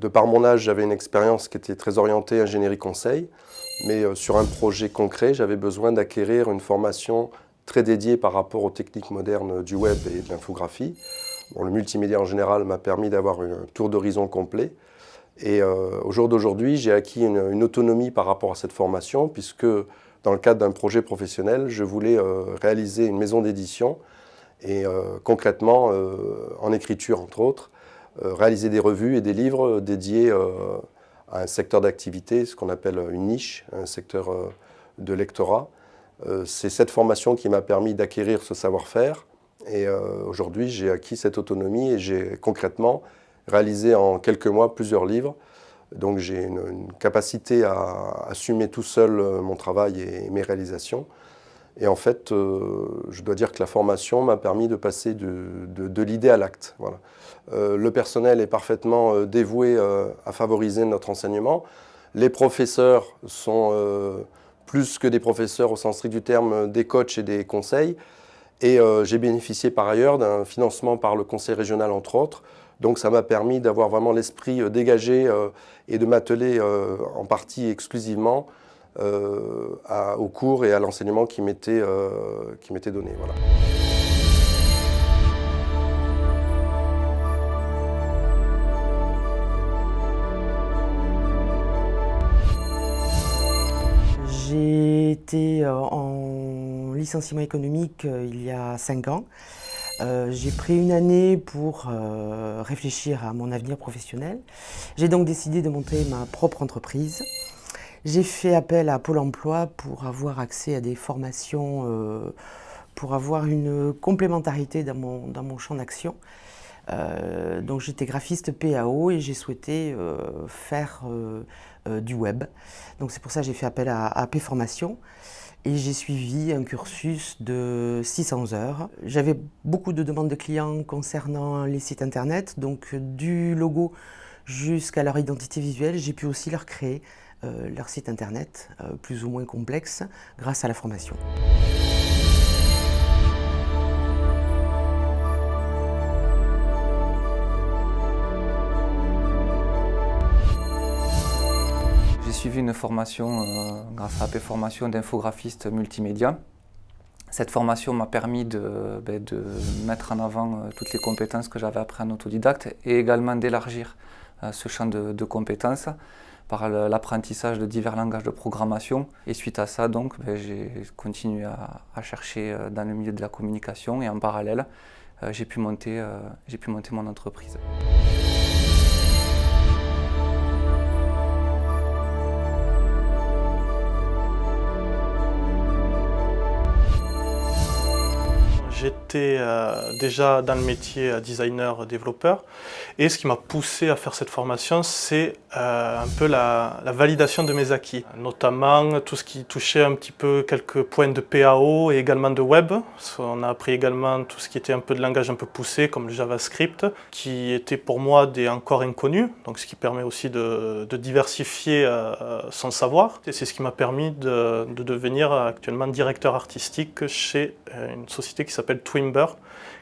De par mon âge, j'avais une expérience qui était très orientée ingénierie conseil, mais sur un projet concret, j'avais besoin d'acquérir une formation très dédiée par rapport aux techniques modernes du web et de l'infographie. Bon, le multimédia en général m'a permis d'avoir un tour d'horizon complet. Et au jour d'aujourd'hui, j'ai acquis une autonomie par rapport à cette formation, puisque dans le cadre d'un projet professionnel, je voulais réaliser une maison d'édition et concrètement, en écriture entre autres, réaliser des revues et des livres dédiés à un secteur d'activité, ce qu'on appelle une niche, un secteur de lectorat. C'est cette formation qui m'a permis d'acquérir ce savoir-faire et aujourd'hui j'ai acquis cette autonomie et j'ai concrètement réalisé en quelques mois plusieurs livres. Donc j'ai une capacité à assumer tout seul mon travail et mes réalisations. Et en fait, je dois dire que la formation m'a permis de passer de l'idée à l'acte. Voilà. Le personnel est parfaitement dévoué à favoriser notre enseignement. Les professeurs sont plus que des professeurs au sens strict du terme, des coachs et des conseils. Et j'ai bénéficié par ailleurs d'un financement par le conseil régional, entre autres. Donc ça m'a permis d'avoir vraiment l'esprit dégagé et de m'atteler en partie exclusivement aux cours et à l'enseignement qui m'était donné. Voilà. J'ai été en licenciement économique il y a 5 ans. J'ai pris une année pour réfléchir à mon avenir professionnel. J'ai donc décidé de monter ma propre entreprise. J'ai fait appel à Pôle emploi pour avoir accès à des formations, pour avoir une complémentarité dans mon champ d'action. Donc j'étais graphiste PAO et j'ai souhaité faire du web. Donc c'est pour ça que j'ai fait appel à AP Formation et j'ai suivi un cursus de 600 heures. J'avais beaucoup de demandes de clients concernant les sites internet, donc du logo jusqu'à leur identité visuelle, j'ai pu aussi leur créer leur site internet plus ou moins complexe grâce à la formation. J'ai suivi une formation grâce à AP Formation d'infographiste multimédia. Cette formation m'a permis de mettre en avant toutes les compétences que j'avais apprises en autodidacte et également d'élargir ce champ de compétences par l'apprentissage de divers langages de programmation. Et suite à ça, donc, j'ai continué à chercher dans le milieu de la communication et en parallèle, j'ai pu monter mon entreprise. J'étais déjà dans le métier designer-développeur et ce qui m'a poussé à faire cette formation, c'est un peu la validation de mes acquis, notamment tout ce qui touchait un petit peu quelques points de PAO et également de web. On a appris également tout ce qui était un peu de langage un peu poussé comme le JavaScript, qui était pour moi encore inconnu, donc ce qui permet aussi de diversifier son savoir. Et c'est ce qui m'a permis de devenir actuellement directeur artistique chez une société qui s'appelle Twimber,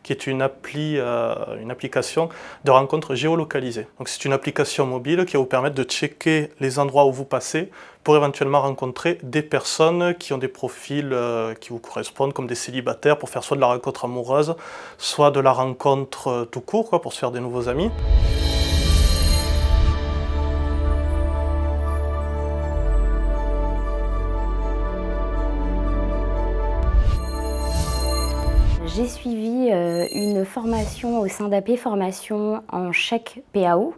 qui est une application de rencontres géolocalisées. Donc c'est une application mobile qui va vous permettre de checker les endroits où vous passez pour éventuellement rencontrer des personnes qui ont des profils qui vous correspondent, comme des célibataires, pour faire soit de la rencontre amoureuse, soit de la rencontre tout court, pour se faire des nouveaux amis. J'ai suivi une formation au sein d'AP Formation en chèque PAO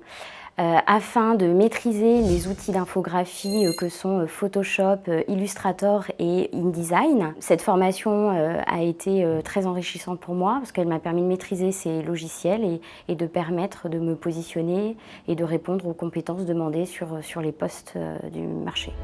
afin de maîtriser les outils d'infographie que sont Photoshop, Illustrator et InDesign. Cette formation a été très enrichissante pour moi parce qu'elle m'a permis de maîtriser ces logiciels et de permettre de me positionner et de répondre aux compétences demandées sur les postes du marché.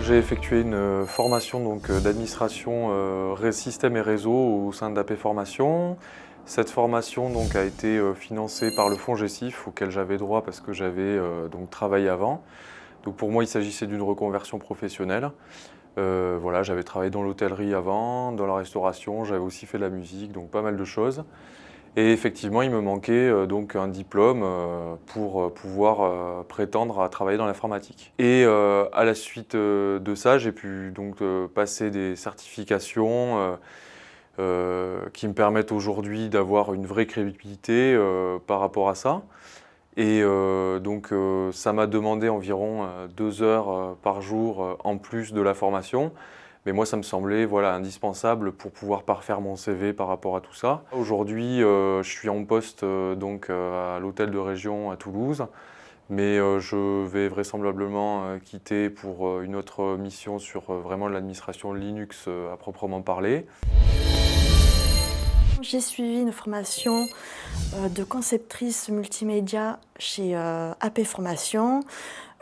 J'ai effectué une formation d'administration système et réseau au sein d'AP Formation. Cette formation a été financée par le fonds GESIF auquel j'avais droit parce que j'avais travaillé avant. Donc pour moi, il s'agissait d'une reconversion professionnelle. Voilà, j'avais travaillé dans l'hôtellerie avant, dans la restauration, j'avais aussi fait de la musique, donc pas mal de choses. Et effectivement, il me manquait donc un diplôme pour pouvoir prétendre à travailler dans l'informatique. Et à la suite de ça, j'ai pu donc passer des certifications qui me permettent aujourd'hui d'avoir une vraie crédibilité par rapport à ça. Et donc ça m'a demandé environ 2 heures par jour en plus de la formation. Mais moi, ça me semblait voilà, indispensable pour pouvoir parfaire mon CV par rapport à tout ça. Aujourd'hui, je suis en poste donc, à l'hôtel de région à Toulouse, mais je vais vraisemblablement quitter pour une autre mission sur vraiment l'administration Linux à proprement parler. J'ai suivi une formation de conceptrice multimédia chez AP Formation.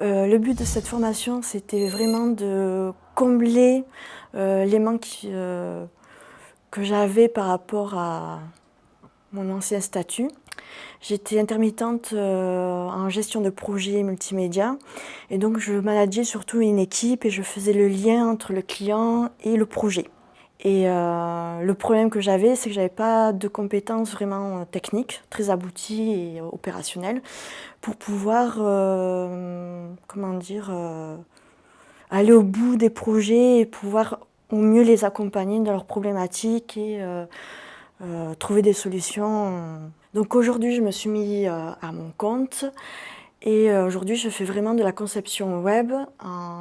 Le but de cette formation, c'était vraiment de combler les manques que j'avais par rapport à mon ancien statut. J'étais intermittente en gestion de projets multimédia et donc je manageais surtout une équipe et je faisais le lien entre le client et le projet. Et le problème que j'avais, c'est que je n'avais pas de compétences vraiment techniques, très abouties et opérationnelles, pour pouvoir aller au bout des projets et pouvoir au mieux les accompagner dans leurs problématiques et trouver des solutions. Donc aujourd'hui, je me suis mis à mon compte et aujourd'hui, je fais vraiment de la conception web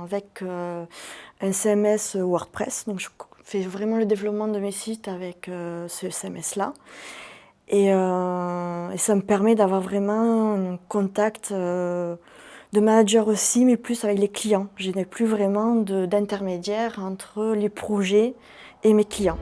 avec un CMS WordPress. Donc je fais vraiment le développement de mes sites avec ce CMS-là. Et ça me permet d'avoir vraiment un contact de manager aussi, mais plus avec les clients. Je n'ai plus vraiment d'intermédiaire entre les projets et mes clients.